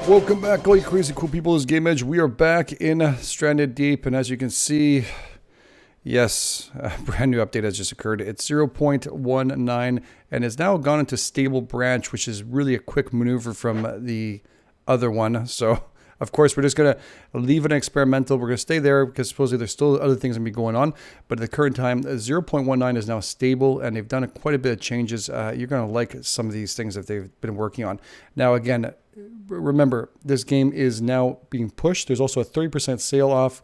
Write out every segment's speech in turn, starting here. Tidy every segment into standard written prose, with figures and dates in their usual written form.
Welcome back, all you crazy cool people. This is Game Edge. We are back in Stranded Deep, and as you can see, yes, a brand new update has just occurred. It's 0.19 and has now gone into stable branch, which is really a quick maneuver from the other one. So, of course, we're just going to leave it experimental. We're going to stay there because supposedly there's still other things going to be going on. But at the current time, 0.19 is now stable, and they've done quite a bit of changes. You're going to like some of these things that they've been working on. Now, again, remember, this game is now being pushed. There's also a 30% sale off.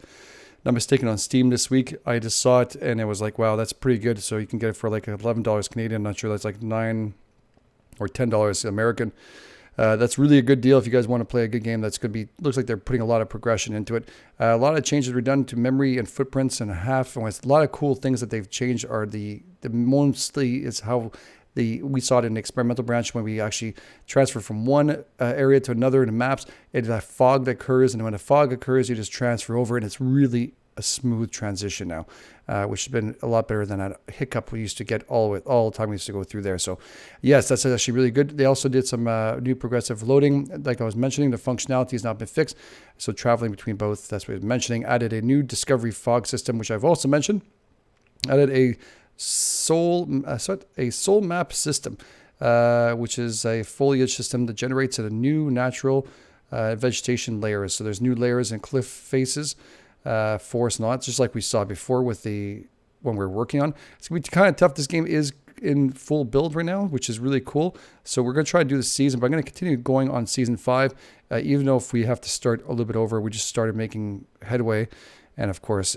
Not mistaken, on Steam this week. I just saw it and it was like, wow, that's pretty good. So you can get it for like $11 Canadian. I'm not sure, that's like $9 or $10 American. That's really a good deal if you guys want to play a good game. That's going to be, looks like they're putting a lot of progression into it. A lot of changes were done to memory and footprints and half. And a lot of cool things that they've changed are the mostly is how we saw it in the experimental branch when we actually transfer from one area to another in the maps. It's a fog that occurs, and when a fog occurs, you just transfer over, and it's really a smooth transition now, which has been a lot better than that hiccup we used to get all the time we used to go through there. So, yes, that's actually really good. They also did some new progressive loading. Like I was mentioning, the functionality has now been fixed. So traveling between both, that's what I was mentioning. Added a new Discovery fog system, which I've also mentioned. Added a soul map system, which is a foliage system that generates a new natural vegetation layers. So there's new layers and cliff faces, forest and all that, just like we saw before with when we were working on. It's gonna be kind of tough. This game is in full build right now, which is really cool. So we're gonna try to do the season, but I'm gonna continue going on season 5, even though if we have to start a little bit over. We just started making headway. And of course,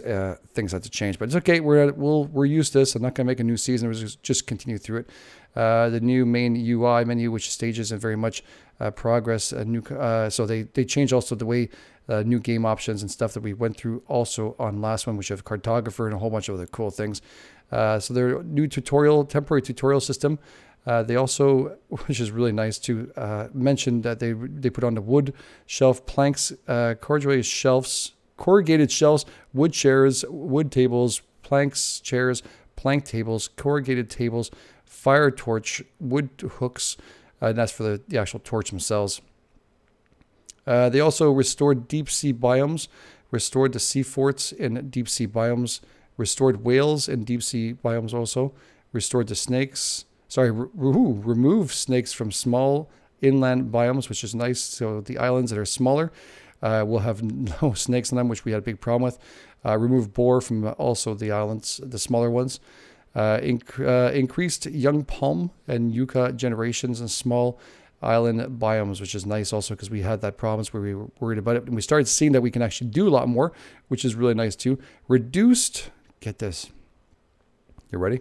things have to change, but it's okay. We're used to this. I'm not going to make a new season. We'll just continue through it. The new main UI menu, which stages and very much progress. So they changed also the way new game options and stuff that we went through also on last one, which have cartographer and a whole bunch of other cool things. So their new temporary tutorial system. They also, which is really nice to mention, that they put on the wood shelf planks, corrugated shelves, wood chairs, wood tables, planks, chairs, plank tables, corrugated tables, fire torch, wood hooks, and that's for the actual torch themselves. They also restored deep sea biomes, restored the sea forts in deep sea biomes, restored whales in deep sea biomes also, restored the snakes, remove snakes from small inland biomes, which is nice. So the islands that are smaller, we'll have no snakes on them, which we had a big problem with. Remove boar from also the islands, the smaller ones. Increased young palm and yucca generations in small island biomes, which is nice also because we had that problems where we were worried about it. And we started seeing that we can actually do a lot more, which is really nice too. Get this. You ready?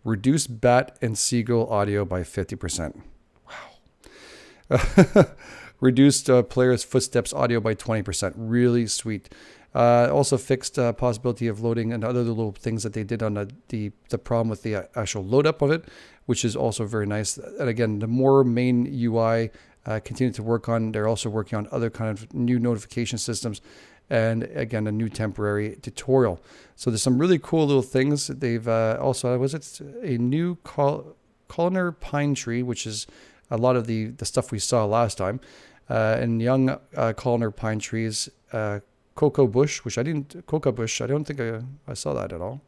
Reduced bat and seagull audio by 50%. Wow. Reduced players' footsteps audio by 20%. Really sweet. Also fixed possibility of loading and other little things that they did on the problem with the actual load up of it, which is also very nice. And again, the more main UI continue to work on. They're also working on other kind of new notification systems, and again, a new temporary tutorial. So there's some really cool little things. They've also, a new collar pine tree, which is a lot of the stuff we saw last time. And young collar pine trees, cocoa bush, I don't think I saw that at all.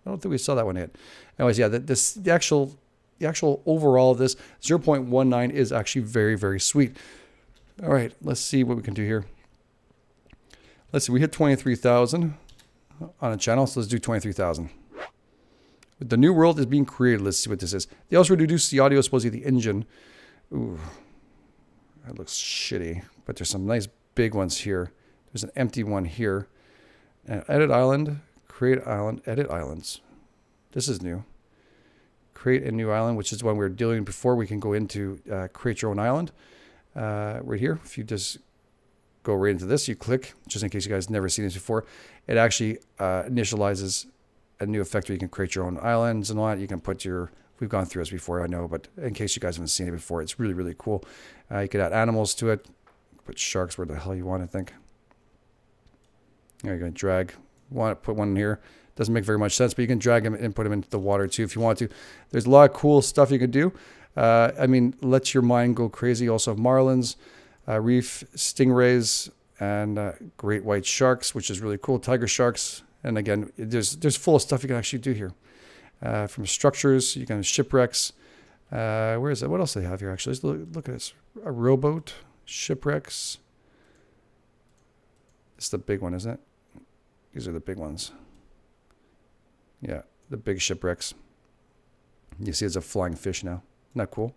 I don't think we saw that one yet. Anyways, yeah, the actual overall of this 0.19 is actually very, very sweet. All right, let's see what we can do here. Let's see, we hit 23,000 on a channel, so let's do 23,000. The new world is being created. Let's see what this is. They also reduced the audio, supposedly the engine. Ooh, that looks shitty, but there's some nice big ones here. There's an empty one here. Edit island, create island, edit islands. This is new. Create a new island, which is one we were dealing before. We can go into create your own island right here. If you just go right into this, you click, just in case you guys never seen this before, it actually initializes a new effect where you can create your own islands and all that. You can put we've gone through this before, I know, but in case you guys haven't seen it before, it's really, really cool. You could add animals to it, put sharks where the hell you want, I think. You're going to drag, put one in here. Doesn't make very much sense, but you can drag them and put them into the water too if you want to. There's a lot of cool stuff you can do. Let your mind go crazy. Also marlins, reef stingrays, and great white sharks, which is really cool. Tiger sharks. And again, there's full of stuff you can actually do here. From structures, you can shipwrecks. Where is it? What else do they have here, actually? Let's look at this. A rowboat, shipwrecks. It's the big one, isn't it? These are the big ones. Yeah, the big shipwrecks. You see it's a flying fish now. Isn't that cool?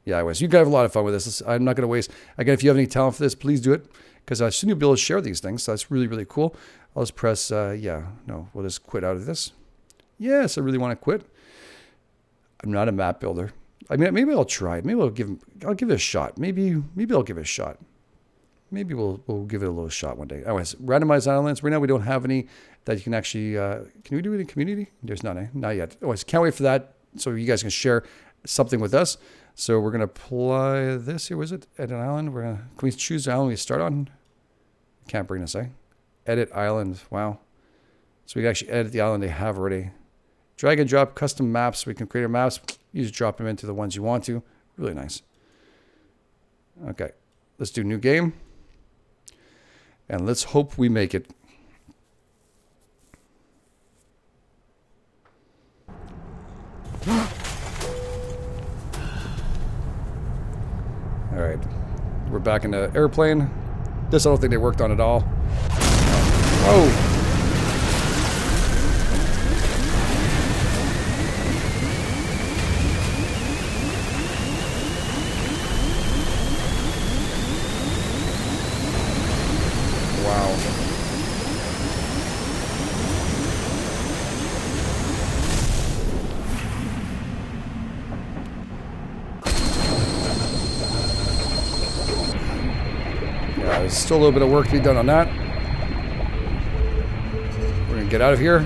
Yeah, anyways, you guys have a lot of fun with this. I'm not going to waste. Again, if you have any talent for this, please do it. Because soon you'll be able to share these things. So that's really, really cool. I'll just press, yeah, no, we'll just quit out of this. Yes, I really want to quit. I'm not a map builder. I mean, maybe I'll try it. Maybe I'll give it a shot. Maybe I'll give it a shot. Maybe we'll give it a little shot one day. Anyways, randomized islands. Right now we don't have any that you can actually, can we do it in community? There's none, eh? Not yet. Anyways, can't wait for that. So you guys can share something with us. So we're going to apply this here. Was it? Edit island. Can we choose the island we start on? Can't bring this, eh? Edit island. Wow. So we can actually edit the island they have already. Drag and drop custom maps. We can create our maps. You just drop them into the ones you want to. Really nice. Okay. Let's do new game. And let's hope we make it. All right. We're back in the airplane. This I don't think they worked on at all. Oh! There's still a little bit of work to be done on that. We're going to get out of here.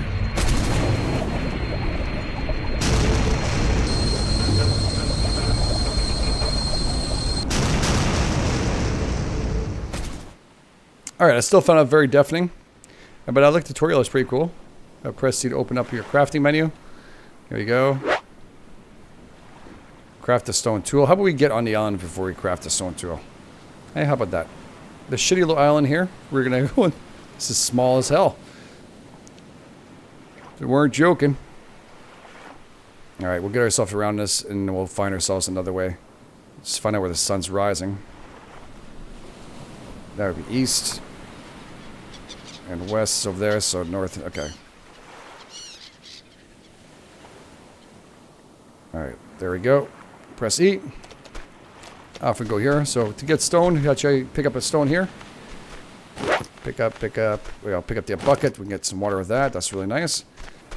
All right, I still found it very deafening, but I like the tutorial. It's pretty cool. Press C to open up your crafting menu. Here you go. Craft a stone tool. How about we get on the island before we craft a stone tool? Hey, how about that? The shitty little island here, we're gonna go. This is small as hell. We weren't joking. All right, we'll get ourselves around this, and we'll find ourselves another way. Let's find out where the sun's rising. That would be east and west over there, so north. Okay. All right, there we go. Press E. Off we go here. So to get stone, you actually pick up a stone here. Pick up. We'll pick up the bucket. We can get some water with that. That's really nice.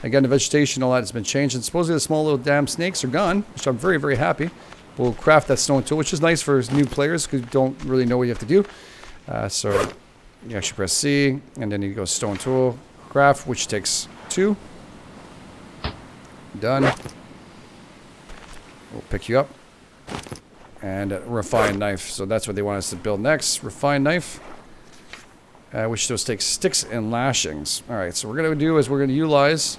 Again, the vegetation, all that has been changed. And supposedly the small little damn snakes are gone, which I'm very, very happy. We'll craft that stone tool, which is nice for new players because you don't really know what you have to do. So you actually press C, and then you go stone tool, craft, which takes 2. Done. We'll pick you up. And a refined knife. So that's what they want us to build next. Refined knife. Which those take sticks and lashings. Alright, so what we're going to do is we're going to utilize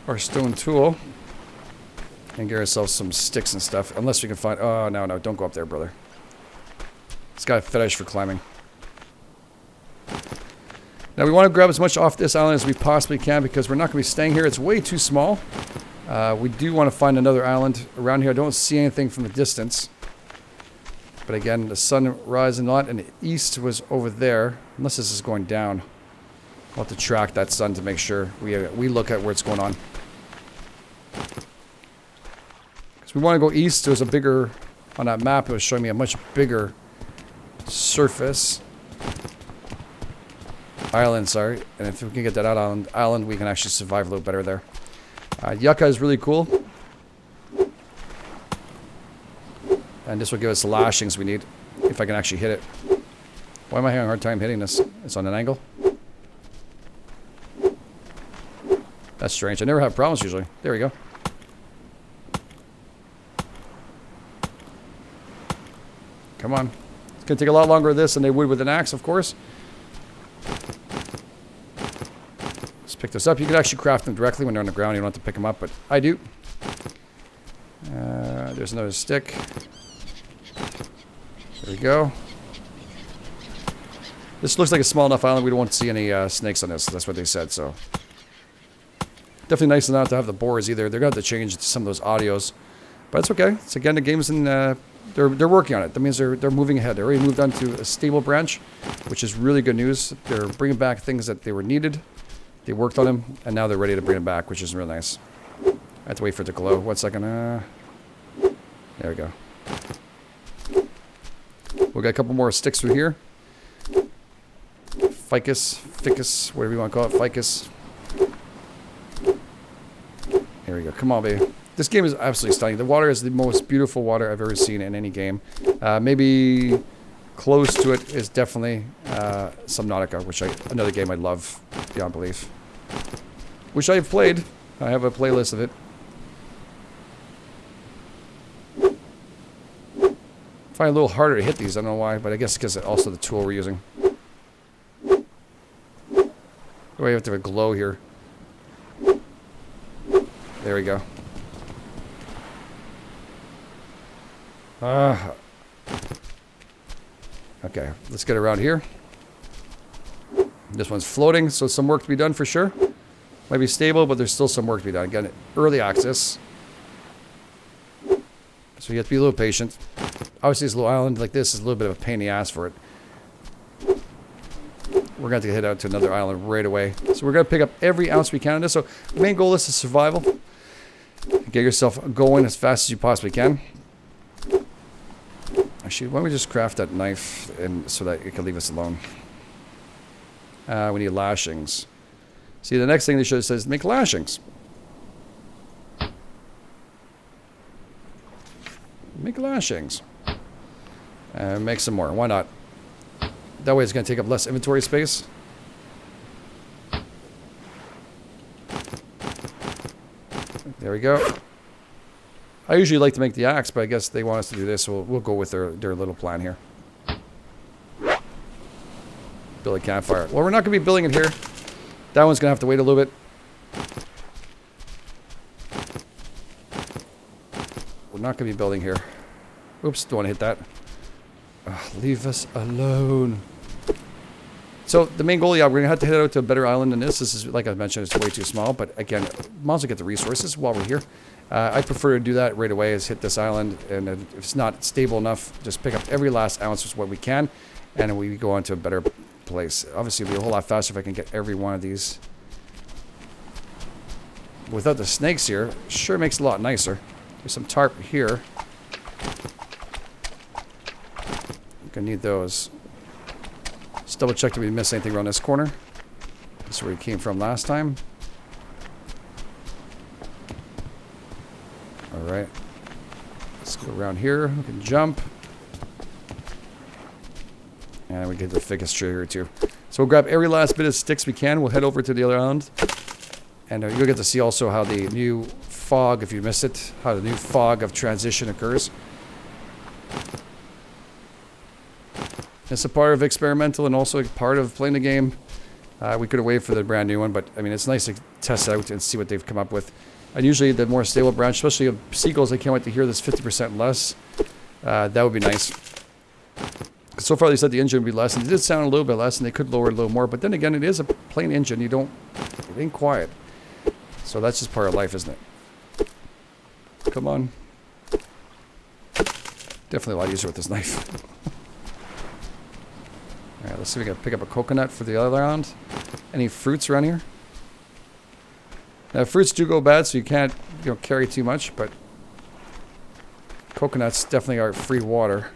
our stone tool. And get ourselves some sticks and stuff. Unless we can find... Oh, no, don't go up there, brother. It's got a fetish for climbing. Now, we want to grab as much off this island as we possibly can because we're not going to be staying here. It's way too small. We do want to find another island around here. I don't see anything from the distance. But again, the sun rising a lot, and the east was over there. Unless this is going down. We'll have to track that sun to make sure we look at where it's going on. Because we want to go east. There's a bigger... On that map, it was showing me a much bigger surface. Island, sorry. And if we can get that out on island, we can actually survive a little better there. Yucca is really cool. And this will give us the lashings we need. If I can actually hit it. Why am I having a hard time hitting this? It's on an angle. That's strange. I never have problems usually. There we go. Come on. It's going to take a lot longer with this than they would with an axe, of course. Pick this up. You can actually craft them directly when they're on the ground. You don't have to pick them up, but I do. There's another stick. There we go. This looks like a small enough island. We don't want to see any snakes on this. That's what they said, so. Definitely nice not to have the boars either. They're going to have to change some of those audios. But it's okay. It's again, the game's in... they're working on it. That means they're moving ahead. They already moved on to a stable branch, which is really good news. They're bringing back things that they were needed. They worked on them, and now they're ready to bring them back, which is really nice. I have to wait for it to glow. 1 second. There we go. We'll get a couple more sticks through here. Ficus, whatever you want to call it. Ficus. There we go. Come on, baby. This game is absolutely stunning. The water is the most beautiful water I've ever seen in any game. Maybe close to it is definitely Subnautica, which another game I love beyond belief. Which I've played. I have a playlist of it. I find it a little harder to hit these. I don't know why, but I guess because also the tool we're using. Oh, we have to have a glow here. There we go. Okay, let's get around here. This one's floating, so some work to be done for sure. Might be stable, but there's still some work to be done. Again, early access. So you have to be a little patient. Obviously, this little island like this is a little bit of a pain in the ass for it. We're going to have to head out to another island right away. So we're going to pick up every ounce we can of this. So the main goal is survival. Get yourself going as fast as you possibly can. Actually, why don't we just craft that knife and so that it can leave us alone. We need lashings. See, the next thing they should have said is make lashings. Make lashings. Make some more. Why not? That way it's going to take up less inventory space. There we go. I usually like to make the axe, but I guess they want us to do this, so we'll go with their little plan here. Build a campfire. Well, we're not going to be building it here. That one's going to have to wait a little bit. We're not going to be building here. Oops, don't want to hit that. Leave us alone. So the main goal, yeah, we're going to have to head out to a better island than this. This is, like I mentioned, it's way too small. But again, might as well get the resources while we're here. I prefer to do that right away, is hit this island. And if it's not stable enough, just pick up every last ounce of what we can. And then we go on to a better place. Obviously, it'll be a whole lot faster if I can get every one of these. Without the snakes here, sure makes it a lot nicer. There's some tarp here. Gonna need those. Just double check that we didn't miss anything around this corner. That's where we came from last time. Alright. Let's go around here. We can jump. And we get the thickest tree here too. So we'll grab every last bit of sticks we can. We'll head over to the other island. And you'll get to see also how the new fog, if you missed it, how the new fog of transition occurs. It's a part of experimental and also a part of playing the game. We could have waited for the brand new one, but I mean, it's nice to test out and see what they've come up with. And usually the more stable branch, especially of seagulls, I can't wait to hear this 50% less. That would be nice. So far they said the engine would be less, and it did sound a little bit less, and they could lower it a little more. But then again, it is a plain engine. It ain't quiet. So that's just part of life, isn't it? Come on. Definitely a lot easier with this knife. Alright, let's see if we can pick up a coconut for the other island. Any fruits around here? Now, fruits do go bad, so you can't carry too much, but coconuts definitely are free water.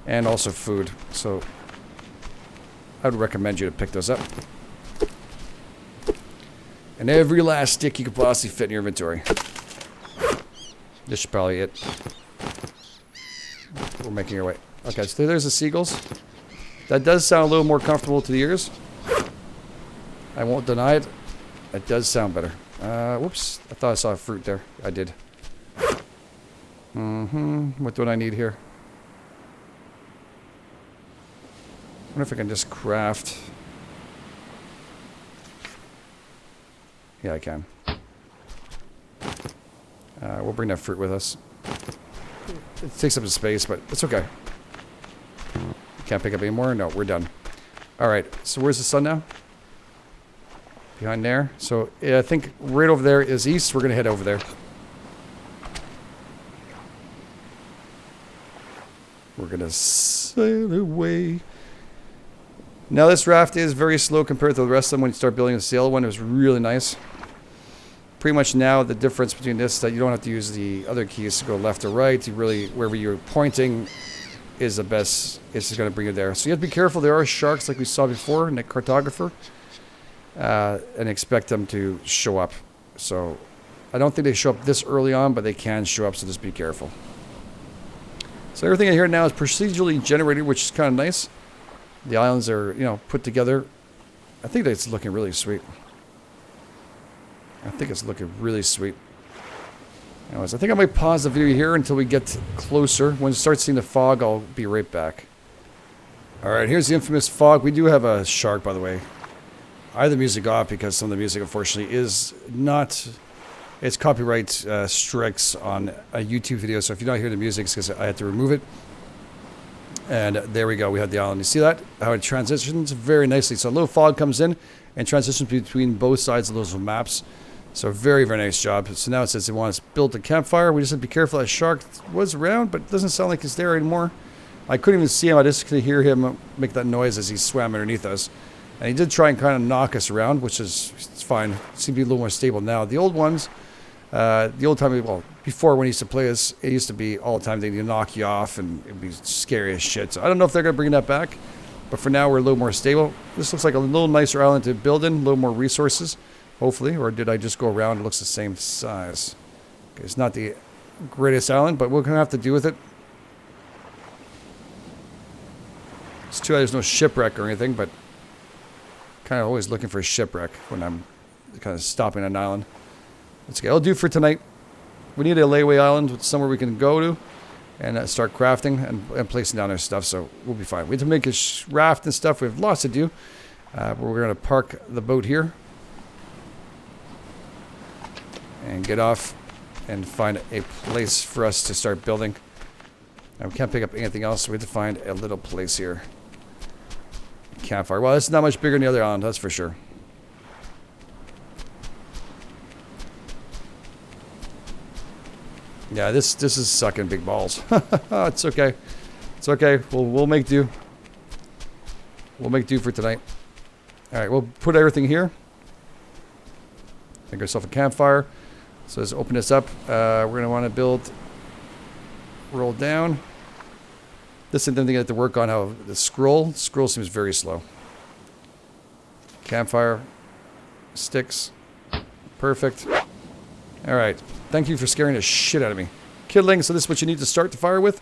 And also food, so I would recommend you to pick those up. And every last stick you could possibly fit in your inventory. This should probably it. We're making our way. Okay, so there's the seagulls. That does sound a little more comfortable to the ears. I won't deny it. It does sound better. Whoops. I thought I saw a fruit there. I did. What do I need here? I wonder if I can just craft. Yeah, I can. We'll bring that fruit with us. It takes up the space, but it's okay. Can't pick up any more? No, we're done. Alright, so where's the sun now? Behind there. So yeah, I think right over there is east. We're going to head over there. We're going to sail away. Now this raft is very slow compared to the rest of them. When you start building the sail one, it was really nice. Pretty much now the difference between this is that you don't have to use the other keys to go left or right. You really, wherever you're pointing is the best. It's just going to bring you there. So you have to be careful. There are sharks like we saw before in the cartographer. And expect them to show up. So I don't think they show up this early on, but they can show up, so just be careful. So everything I hear now is procedurally generated, which is kind of nice. The islands are, you know, put together. I think that it's looking really sweet. I think it's looking really sweet. Anyways, I think I might pause the video here until we get closer. When we start seeing the fog, I'll be right back. Alright, here's the infamous fog. We do have a shark, by the way. I have the music off because some of the music, unfortunately, is not... It's copyright strikes on a YouTube video, so if you don't hear the music, it's because I had to remove it. And there we go, we have the island. You see that? How it transitions very nicely. So a little fog comes in and transitions between both sides of those maps. So very, very nice job. So now it says they want us to build a campfire. We just have to be careful. That shark was around, but it doesn't sound like he's there anymore. I couldn't even see him. I just could hear him make that noise as he swam underneath us. And he did try and kind of knock us around, which is it's fine. It seems to be a little more stable now. The old ones, the old time, well, before when he used to play us, it used to be all the time they'd knock you off and it'd be scary as shit. So I don't know if they're going to bring that back, but for now we're a little more stable. This looks like a little nicer island to build in, a little more resources, hopefully. Or did I just go around? It looks the same size. Okay, it's not the greatest island, but we're going to have to do with it. It's too bad there's no shipwreck or anything, but kind of always looking for a shipwreck when I'm kind of stopping an island. That's okay. I'll do for tonight. We need a layaway island, somewhere we can go to and start crafting and placing down our stuff, so we'll be fine. We have to make a raft and stuff. We have lots to do. But we're going to park the boat here and get off and find a place for us to start building. And we can't pick up anything else, so we have to find a little place here. Campfire. Well, it's not much bigger than the other island, that's for sure. Yeah, this is sucking big balls. It's okay. It's okay. We'll make do. We'll make do for tonight. Alright, we'll put everything here. Make ourselves a campfire. So let's open this up. We're going to want to build... Roll down. This is the thing I have to work on, how the scroll. Scroll seems very slow. Campfire. Sticks. Perfect. Alright. Thank you for scaring the shit out of me. Kindling, so this is what you need to start the fire with.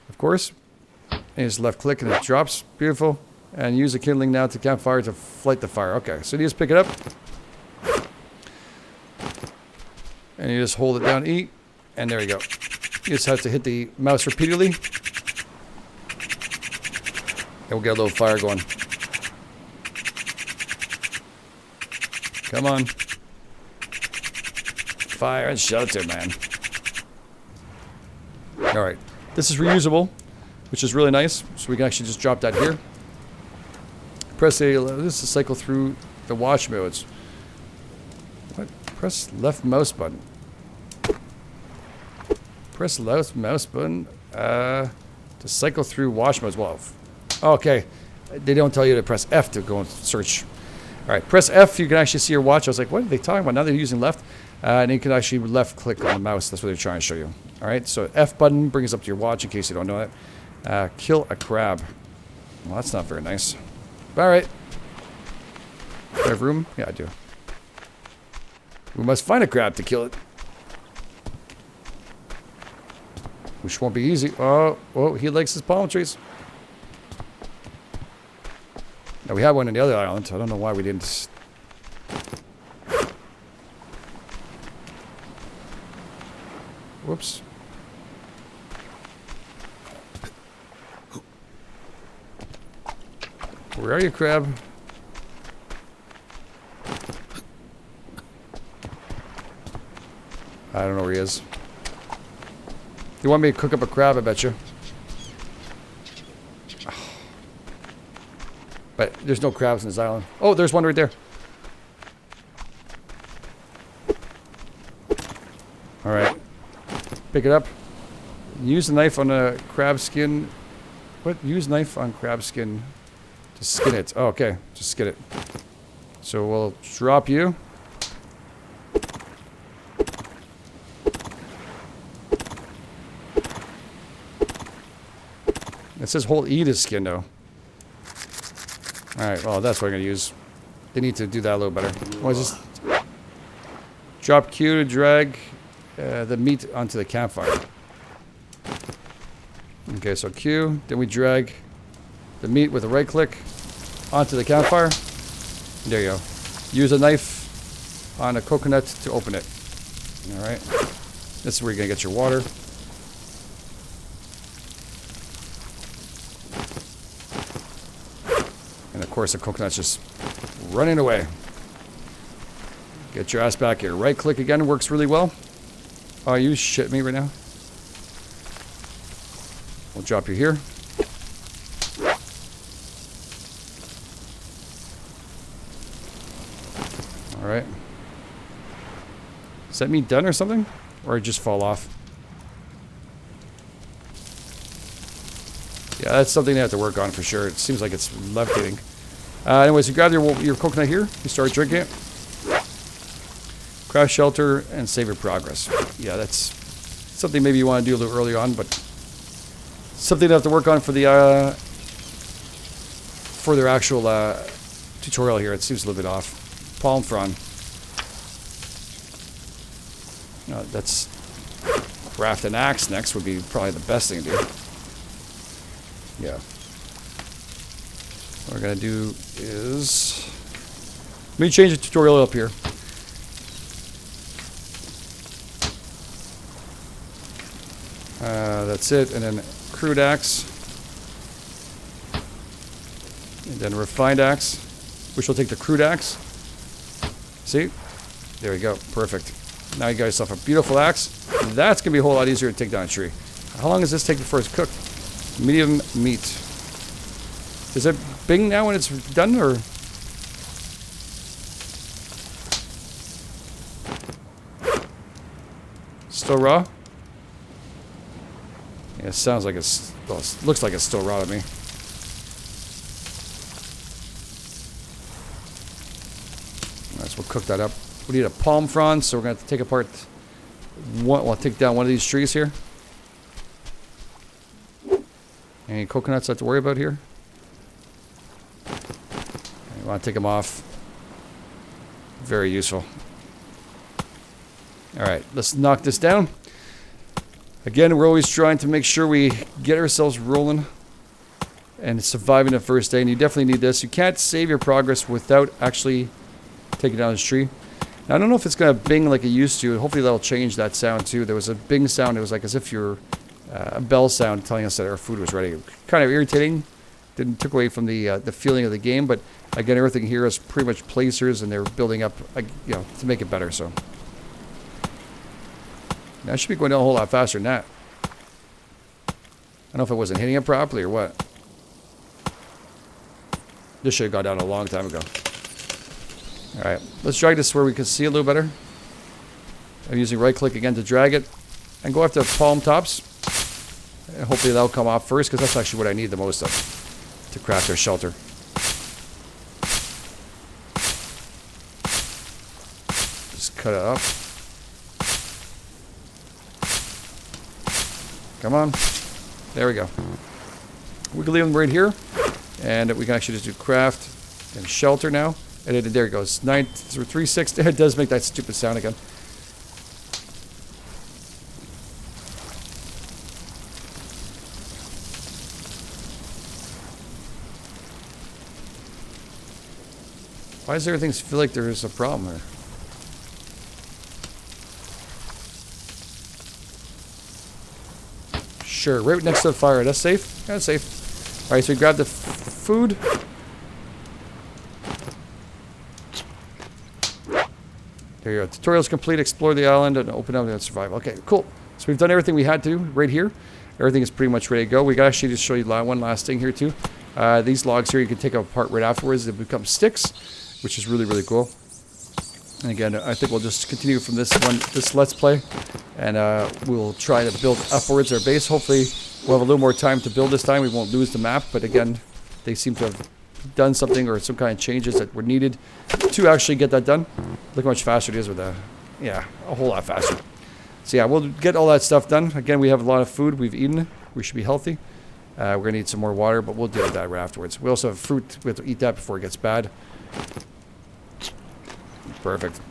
Of course. And you just left click and it drops. Beautiful. And use the kindling now to campfire to light the fire. Okay, so you just pick it up. And you just hold it down E. And there you go. You just have to hit the mouse repeatedly. And we'll get a little fire going. Come on. Fire and shelter, man. Alright. This is reusable, which is really nice. So we can actually just drop that here. Press A. This is to cycle through the watch modes. What? Press left mouse button. Press left mouse button to cycle through watch modes. Well, okay. They don't tell you to press F to go and search. Alright, press F. You can actually see your watch. I was like, what are they talking about? Now they're using left. And you can actually left click on the mouse. That's what they're trying to show you. Alright, so F button brings up to your watch in case you don't know that. Kill a crab. Well, that's not very nice. Alright. Do I have room? Yeah, I do. We must find a crab to kill it. Which won't be easy. Oh, he likes his palm trees. Now, we had one in the other island. I don't know why we didn't... Whoops. Where are you, crab? I don't know where he is. You want me to cook up a crab, I bet you. But there's no crabs in this island. Oh, there's one right there. Alright. Pick it up. Use the knife on a crab skin. What? Use knife on crab skin to skin it. Oh, okay. Just skin it. So we'll drop you. It says hold E to skin though. Alright, well that's what I'm going to use. They need to do that a little better. Well, just drop Q to drag the meat onto the campfire. Okay, so Q, then we drag the meat with a right click onto the campfire. There you go. Use a knife on a coconut to open it. Alright. This is where you're going to get your water. And of course the coconut's just running away. Get your ass back here. Right click again works really well. Oh, you shit me right now. We'll drop you here. Alright. Is that meat done or something? Or it just fall off? Yeah, that's something they have to work on for sure. It seems like it's levitating. Anyways, you grab your coconut here. You start drinking it. Craft shelter and save your progress. Yeah, that's something maybe you want to do a little early on, but something they have to work on for the for their actual tutorial here. It seems a little bit off. Palm frond. That's craft an axe next would be probably the best thing to do. Yeah. What we're gonna do is let me change the tutorial up here. That's it, and then crude axe, and then refined axe, which will take the crude axe. See? There we go. Perfect. Now you got yourself a beautiful axe. That's gonna be a whole lot easier to take down a tree. How long does this take before it's cooked? Medium meat. Is it bing now when it's done, or? Still raw? Yeah, it sounds like it's, well, it looks like it's still raw to me. Alright, so we'll cook that up. We need a palm frond, so we're going to have to take apart one, well, take down one of these trees here. Any coconuts I have to worry about here? You want to take them off. Very useful. Alright, let's knock this down. Again, we're always trying to make sure we get ourselves rolling and surviving the first day, and you definitely need this. You can't save your progress without actually taking down this tree. Now, I don't know if it's going to bing like it used to. Hopefully that'll change that sound too. There was a bing sound. It was like as if you're a bell sound telling us that our food was ready. Kind of irritating. Took away from the feeling of the game, but again, everything here is pretty much placers, and they're building up, you know, to make it better. So. Now, I should be going down a whole lot faster than that. I don't know if I wasn't hitting it properly or what. This should have gone down a long time ago. Alright, let's drag this where we can see a little better. I'm using right click again to drag it. And go after palm tops. And hopefully that'll come off first, because that's actually what I need the most of to craft our shelter. Just cut it up. Come on. There we go. We can leave them right here. And we can actually just do craft and shelter now. And there it goes. 9 through 3, 6. It does make that stupid sound again. Why does everything feel like there's a problem there? Sure, right next to the fire. That's safe? Yeah, that's safe. Alright, so we grab the food. There you go. Tutorial's complete. Explore the island and open up and survive. Okay, cool. So we've done everything we had to right here. Everything is pretty much ready to go. We got actually just show you one last thing here too. These logs here you can take apart right afterwards. They become sticks, which is really, really cool. And again, I think we'll just continue from this Let's Play. And we'll try to build upwards our base. Hopefully we'll have a little more time to build this time. We won't lose the map. But again, they seem to have done something or some kind of changes that were needed to actually get that done. Look how much faster it is with that. Yeah, a whole lot faster. So yeah, we'll get all that stuff done. Again, we have a lot of food. We've eaten. We should be healthy. We're going to need some more water, but we'll deal with that right afterwards. We also have fruit. We have to eat that before it gets bad. Perfect.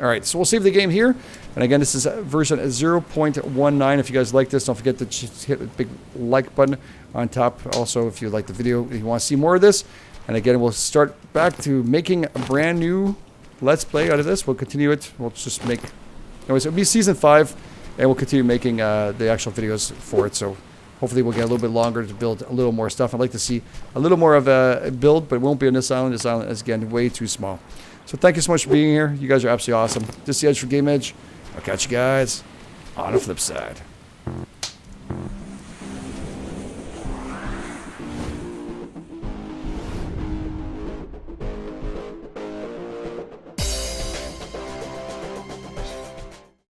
All right, so we'll save the game here. And again, this is version 0.19. If you guys like this, don't forget to hit the big like button on top. Also, if you like the video, if you want to see more of this. And again, we'll start back to making a brand new Let's Play out of this. We'll continue it. We'll just make... Anyways, it'll be Season 5, and we'll continue making the actual videos for it. So hopefully we'll get a little bit longer to build a little more stuff. I'd like to see a little more of a build, but it won't be on this island. This island is, again, way too small. So thank you so much for being here. You guys are absolutely awesome. This is the Edge for Game Edge. I'll catch you guys on the flip side.